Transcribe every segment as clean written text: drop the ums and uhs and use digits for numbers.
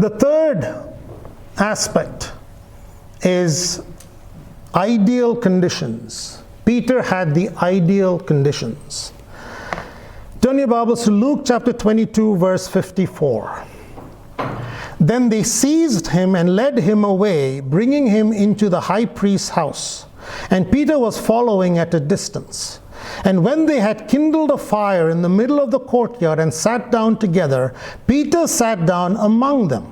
The third aspect is ideal conditions. Peter had the ideal conditions. Turn your Bibles to Luke chapter 22, verse 54. Then they seized him and led him away, bringing him into the high priest's house. And Peter was following at a distance. And when they had kindled a fire in the middle of the courtyard and sat down together, Peter sat down among them.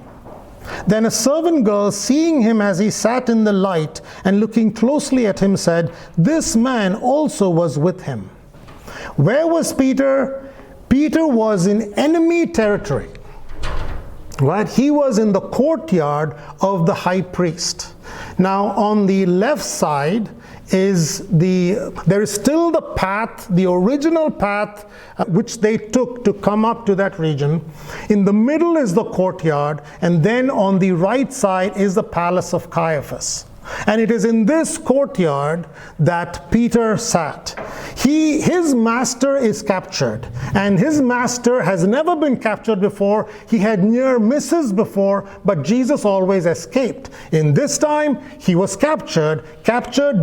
Then a servant girl, seeing him as he sat in the light and looking closely at him, said, "This man also was with him." Where was Peter? Peter was in enemy territory. Right? He was in the courtyard of the high priest. Now on the left side there is still the path, the original path which they took to come up to that region. In the middle is the courtyard, and then on the right side is the palace of Caiaphas. And it is in this courtyard that Peter sat. His master is captured, and his master has never been captured before. He had near misses before, but Jesus always escaped. In this time, he was captured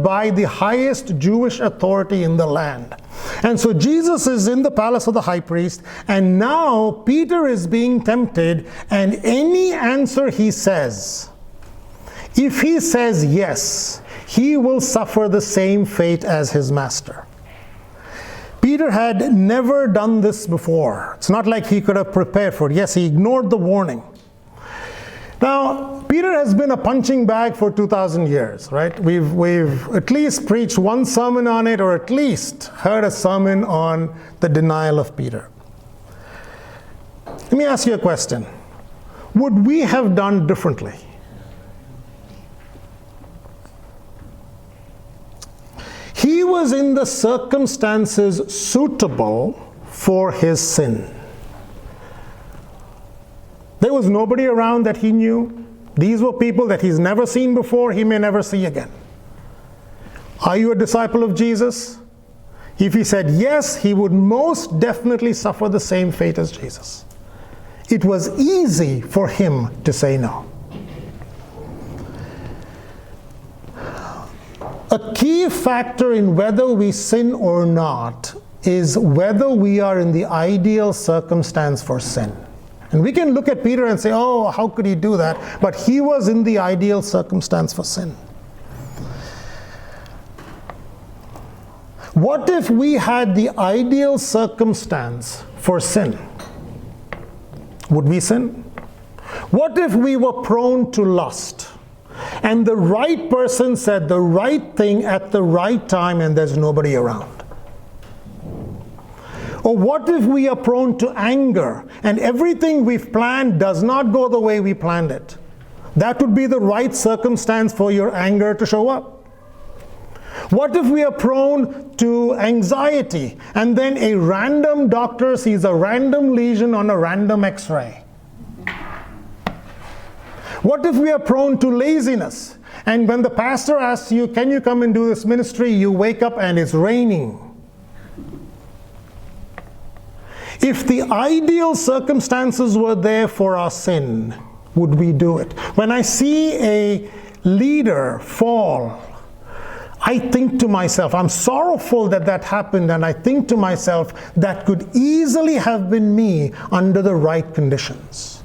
by the highest Jewish authority in the land. And so Jesus is in the palace of the high priest, and now Peter is being tempted, and any answer he says, if he says yes, he will suffer the same fate as his master. Peter had never done this before. It's not like he could have prepared for it. Yes, he ignored the warning. Now, Peter has been a punching bag for 2,000 years, right? We've at least preached one sermon on it, or at least heard a sermon on the denial of Peter. Let me ask you a question. Would we have done differently? He was in the circumstances suitable for his sin. There was nobody around that he knew. These were people that he's never seen before, he may never see again. Are you a disciple of Jesus? If he said yes, he would most definitely suffer the same fate as Jesus. It was easy for him to say no. A key factor in whether we sin or not is whether we are in the ideal circumstance for sin. And we can look at Peter and say, oh, how could he do that? But he was in the ideal circumstance for sin. What if we had the ideal circumstance for sin? Would we sin? What if we were prone to lust, and the right person said the right thing at the right time and there's nobody around? Or what if we are prone to anger and everything we've planned does not go the way we planned it? That would be the right circumstance for your anger to show up. What if we are prone to anxiety and then a random doctor sees a random lesion on a random x-ray? What if we are prone to laziness and when the pastor asks you, can you come and do this ministry, you wake up and it's raining? If the ideal circumstances were there for our sin, would we do it? When I see a leader fall, I think to myself, I'm sorrowful that that happened, and I think to myself, that could easily have been me under the right conditions.